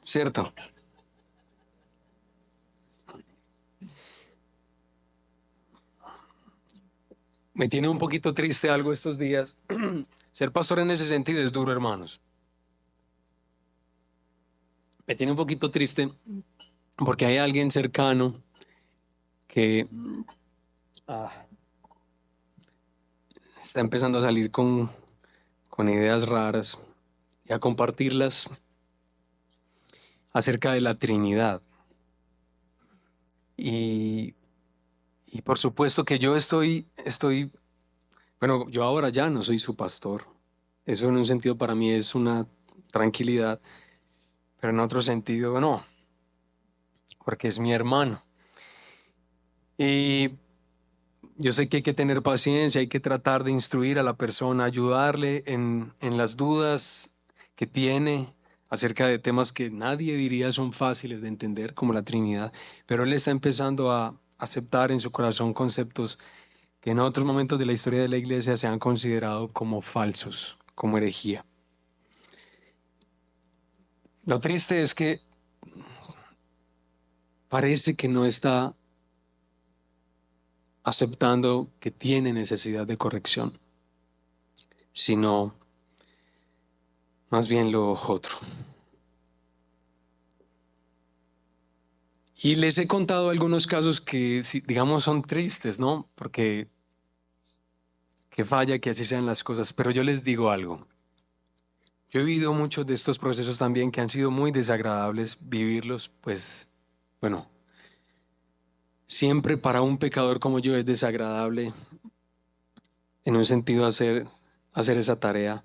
A: ¿cierto? Me tiene un poquito triste algo estos días. Ser pastor en ese sentido es duro, hermanos. Me tiene un poquito triste porque hay alguien cercano que ah, está empezando a salir con ideas raras y a compartirlas acerca de la Trinidad. Y, y por supuesto que yo bueno, yo ahora ya no soy su pastor. Eso en un sentido para mí es una tranquilidad, pero en otro sentido no, porque es mi hermano. Y yo sé que hay que tener paciencia, hay que tratar de instruir a la persona, ayudarle en las dudas que tiene acerca de temas que nadie diría son fáciles de entender, como la Trinidad, pero él está empezando a aceptar en su corazón conceptos que en otros momentos de la historia de la iglesia se han considerado como falsos, como herejía. Lo triste es que parece que no está aceptando que tiene necesidad de corrección. sino más bien lo otro. Y les he contado algunos casos que, digamos, son tristes, ¿no? Porque que falla que así sean las cosas, pero yo les digo algo. Yo he vivido muchos de estos procesos también que han sido muy desagradables vivirlos, pues, bueno, siempre para un pecador como yo es desagradable en un sentido hacer esa tarea,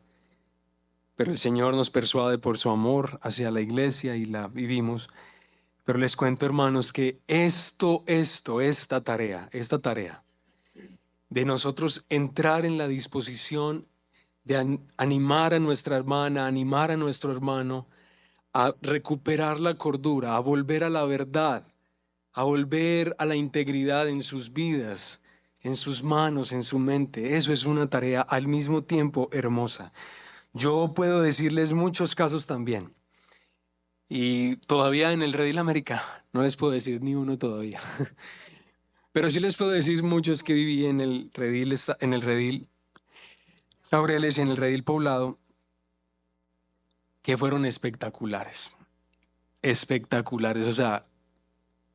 A: pero el Señor nos persuade por su amor hacia la iglesia y la vivimos. Pero les cuento, hermanos, que esta tarea de nosotros entrar en la disposición de animar a nuestra hermana, animar a nuestro hermano a recuperar la cordura, a volver a la verdad, a volver a la integridad en sus vidas, en sus manos, en su mente. Eso es una tarea al mismo tiempo hermosa. Yo puedo decirles muchos casos también. Y todavía en el Redil América, no les puedo decir ni uno todavía. Pero sí les puedo decir muchos que viví en el Redil, en el Redil Laureles y en el Redil Poblado, que fueron espectaculares. Espectaculares, o sea,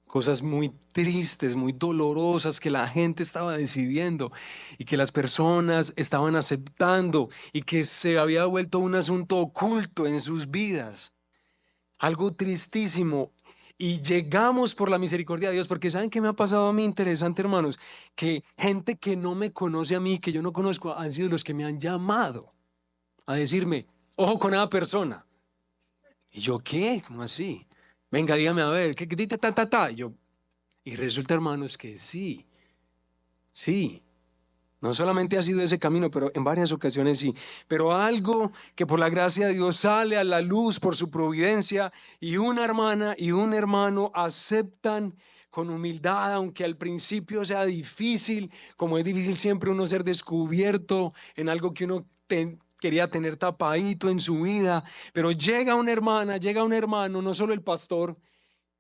A: cosas muy tristes, muy dolorosas que la gente estaba decidiendo y que las personas estaban aceptando y que se había vuelto un asunto oculto en sus vidas. Algo tristísimo. Y llegamos por la misericordia de Dios, porque ¿saben qué me ha pasado a mí interesante, hermanos? Que gente que no me conoce a mí, que yo no conozco, han sido los que me han llamado a decirme, ojo con esa persona. Y yo, ¿qué? ¿Cómo así? Venga, dígame a ver, ¿qué, ta? Y resulta, hermanos, que sí, sí. No solamente ha sido ese camino, pero en varias ocasiones sí. Pero algo que por la gracia de Dios sale a la luz por su providencia y una hermana y un hermano aceptan con humildad, aunque al principio sea difícil, como es difícil siempre uno ser descubierto en algo que uno quería tener tapadito en su vida. Pero llega una hermana, llega un hermano, no solo el pastor,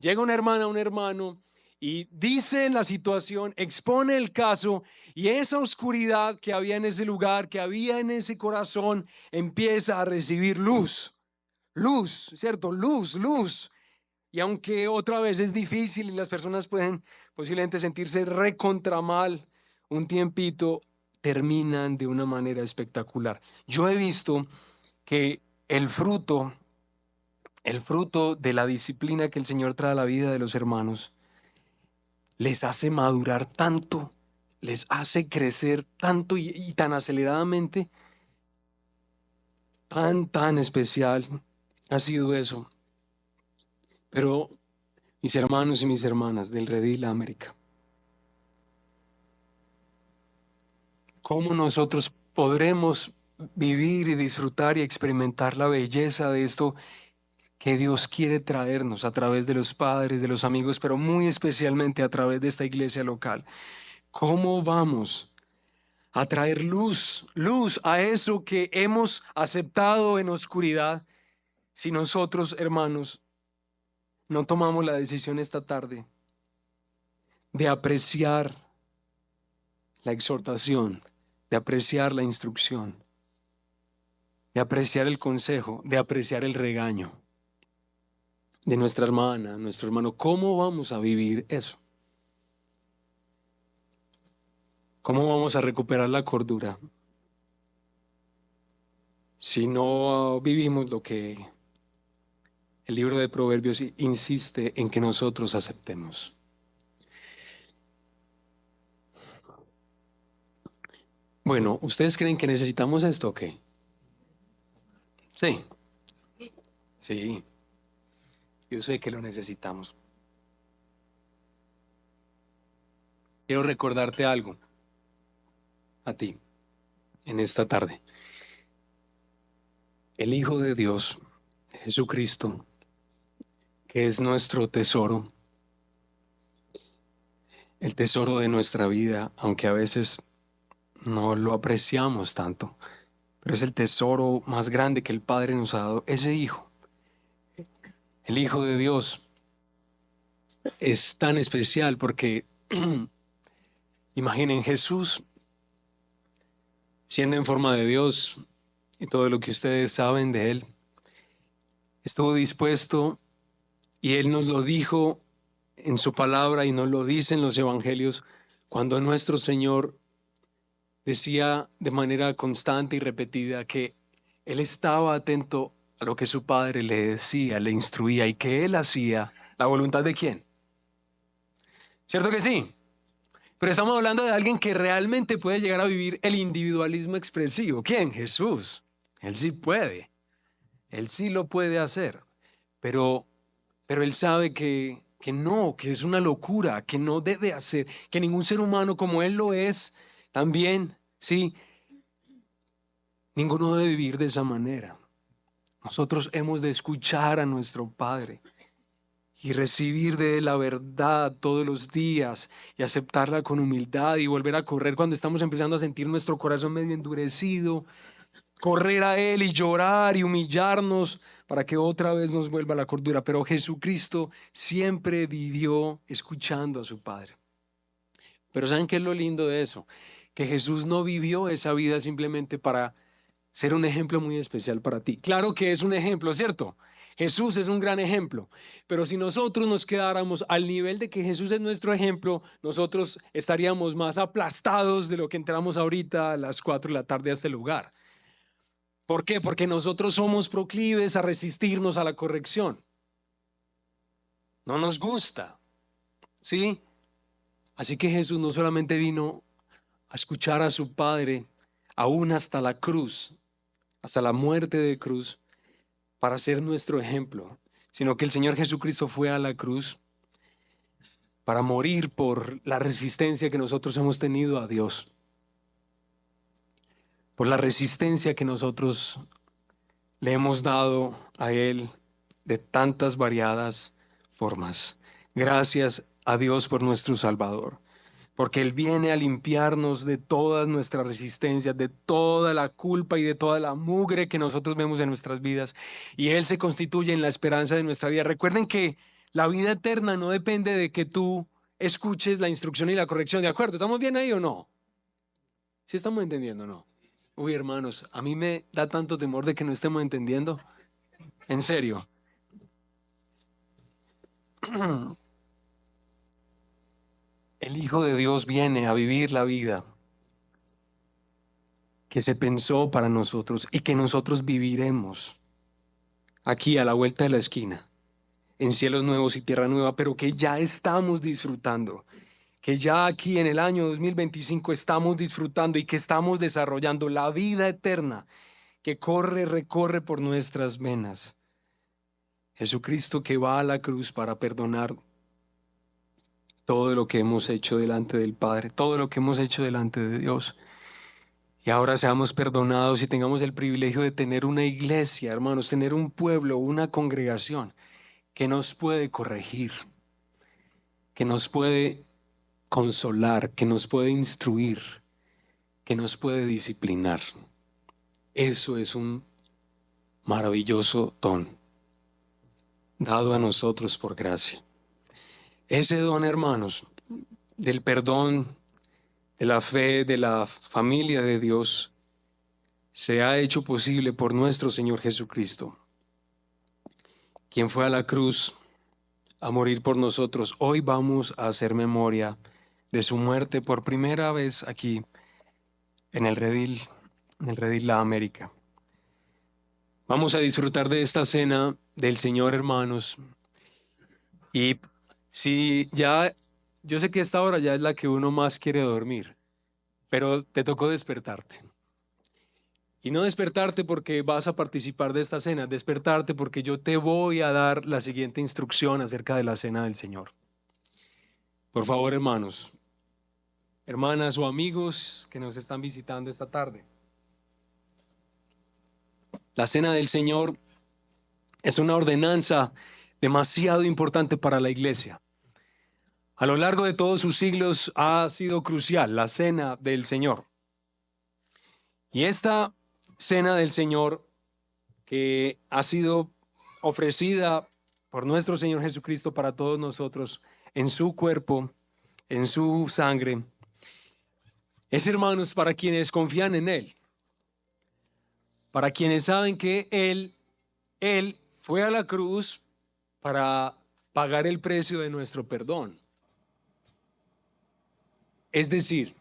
A: llega una hermana, un hermano y dice la situación, expone el caso y esa oscuridad que había en ese lugar, que había en ese corazón, empieza a recibir luz. Luz, ¿cierto? Luz. Y aunque otra vez es difícil y las personas pueden posiblemente sentirse recontra mal un tiempito, terminan de una manera espectacular. Yo he visto que el fruto de la disciplina que el Señor trae a la vida de los hermanos, les hace madurar tanto, les hace crecer tanto y tan aceleradamente, tan especial ha sido eso. Pero mis hermanos y mis hermanas del Redil América, ¿cómo nosotros podremos vivir y disfrutar y experimentar la belleza de esto que Dios quiere traernos a través de los padres, de los amigos, pero muy especialmente a través de esta iglesia local? ¿Cómo vamos a traer luz a eso que hemos aceptado en oscuridad si nosotros, hermanos, no tomamos la decisión esta tarde de apreciar la exhortación, de apreciar la instrucción, de apreciar el consejo, de apreciar el regaño de nuestra hermana, nuestro hermano? ¿Cómo vamos a vivir eso? ¿Cómo vamos a recuperar la cordura si no vivimos lo que el libro de Proverbios insiste en que nosotros aceptemos? Bueno, ¿ustedes creen que necesitamos esto o qué? Sí, sí, yo sé que lo necesitamos. Quiero recordarte algo a ti en esta tarde. El Hijo de Dios, Jesucristo, que es nuestro tesoro, el tesoro de nuestra vida, aunque a veces no lo apreciamos tanto, pero es el tesoro más grande que el Padre nos ha dado, ese Hijo. El Hijo de Dios es tan especial porque, imaginen, Jesús siendo en forma de Dios y todo lo que ustedes saben de Él, estuvo dispuesto y Él nos lo dijo en su palabra y nos lo dice en los evangelios cuando nuestro Señor decía de manera constante y repetida que Él estaba atento a lo que su Padre le decía, le instruía y que Él hacía la voluntad de quién. ¿Cierto que sí? Pero estamos hablando de alguien que realmente puede llegar a vivir el individualismo expresivo. ¿Quién? Jesús. Él sí puede. Él sí lo puede hacer. Pero Él sabe que no, que es una locura, que no debe hacer, que ningún ser humano como Él lo es, también, sí, ninguno debe vivir de esa manera. Nosotros hemos de escuchar a nuestro Padre y recibir de Él la verdad todos los días y aceptarla con humildad y volver a correr cuando estamos empezando a sentir nuestro corazón medio endurecido, correr a Él y llorar y humillarnos para que otra vez nos vuelva la cordura. Pero Jesucristo siempre vivió escuchando a su Padre. Pero ¿saben qué es lo lindo de eso? Que Jesús no vivió esa vida simplemente para ser un ejemplo muy especial para ti. Claro que es un ejemplo, ¿cierto? Jesús es un gran ejemplo, pero si nosotros nos quedáramos al nivel de que Jesús es nuestro ejemplo, nosotros estaríamos más aplastados de lo que entramos ahorita a las 4 de la tarde a este lugar. ¿Por qué? Porque nosotros somos proclives a resistirnos a la corrección. No nos gusta, ¿sí? Así que Jesús no solamente vino a escuchar a su Padre, aún hasta la cruz, hasta la muerte de cruz, para ser nuestro ejemplo, sino que el Señor Jesucristo fue a la cruz para morir por la resistencia que nosotros hemos tenido a Dios, por la resistencia que nosotros le hemos dado a Él de tantas variadas formas. Gracias a Dios por nuestro Salvador, porque Él viene a limpiarnos de todas nuestras resistencias, de toda la culpa y de toda la mugre que nosotros vemos en nuestras vidas. Y Él se constituye en la esperanza de nuestra vida. Recuerden que la vida eterna no depende de que tú escuches la instrucción y la corrección. ¿De acuerdo? ¿Estamos bien ahí o no? ¿Sí estamos entendiendo o no? Uy, hermanos, a mí me da tanto temor de que no estemos entendiendo. En serio. El Hijo de Dios viene a vivir la vida que se pensó para nosotros y que nosotros viviremos aquí a la vuelta de la esquina, en cielos nuevos y tierra nueva, pero que ya estamos disfrutando, que ya aquí en el año 2025 estamos disfrutando y que estamos desarrollando la vida eterna que recorre por nuestras venas. Jesucristo que va a la cruz para perdonar todo lo que hemos hecho delante del Padre, todo lo que hemos hecho delante de Dios. Y ahora seamos perdonados y tengamos el privilegio de tener una iglesia, hermanos, tener un pueblo, una congregación que nos puede corregir, que nos puede consolar, que nos puede instruir, que nos puede disciplinar. Eso es un maravilloso don dado a nosotros por gracia. Ese don, hermanos, del perdón, de la fe, de la familia de Dios, se ha hecho posible por nuestro Señor Jesucristo, quien fue a la cruz a morir por nosotros. Hoy vamos a hacer memoria de su muerte por primera vez aquí en el redil La América. Vamos a disfrutar de esta cena del Señor, hermanos. Y si ya, yo sé que esta hora ya es la que uno más quiere dormir, pero te tocó despertarte. Y no despertarte porque vas a participar de esta cena, despertarte porque yo te voy a dar la siguiente instrucción acerca de la cena del Señor. Por favor, hermanos, hermanas o amigos que nos están visitando esta tarde. La cena del Señor es una ordenanza demasiado importante para la iglesia. A lo largo de todos sus siglos ha sido crucial la cena del Señor. Y esta cena del Señor que ha sido ofrecida por nuestro Señor Jesucristo para todos nosotros en su cuerpo, en su sangre, es, hermanos, para quienes confían en Él. para quienes saben que Él fue a la cruz para pagar el precio de nuestro perdón. Es decir,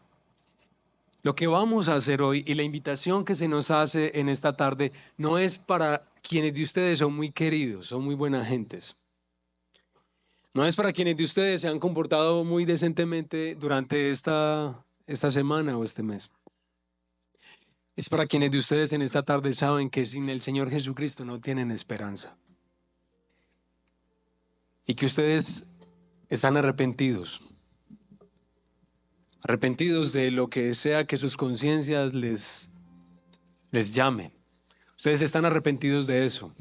A: lo que vamos a hacer hoy y la invitación que se nos hace en esta tarde no es para quienes de ustedes son muy queridos, son muy buenas gentes. No es para quienes de ustedes se han comportado muy decentemente durante esta semana o este mes. Es para quienes de ustedes en esta tarde saben que sin el Señor Jesucristo no tienen esperanza. Y que ustedes están arrepentidos. Arrepentidos de lo que sea que sus conciencias les llamen. Ustedes están arrepentidos de eso.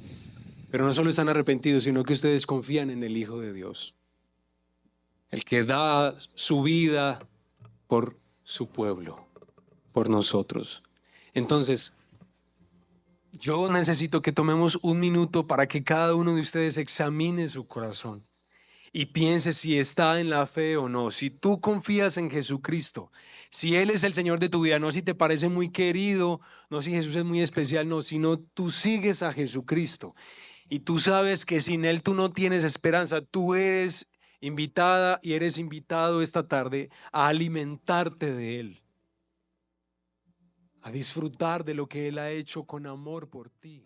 A: Pero no solo están arrepentidos, sino que ustedes confían en el Hijo de Dios. El que da su vida por su pueblo, por nosotros. Entonces, yo necesito que tomemos un minuto para que cada uno de ustedes examine su corazón y piense si está en la fe o no. Si tú confías en Jesucristo, si Él es el Señor de tu vida, no si te parece muy querido, no si Jesús es muy especial, no, sino tú sigues a Jesucristo y tú sabes que sin Él tú no tienes esperanza. Tú eres invitada y eres invitado esta tarde a alimentarte de Él, a disfrutar de lo que Él ha hecho con amor por ti.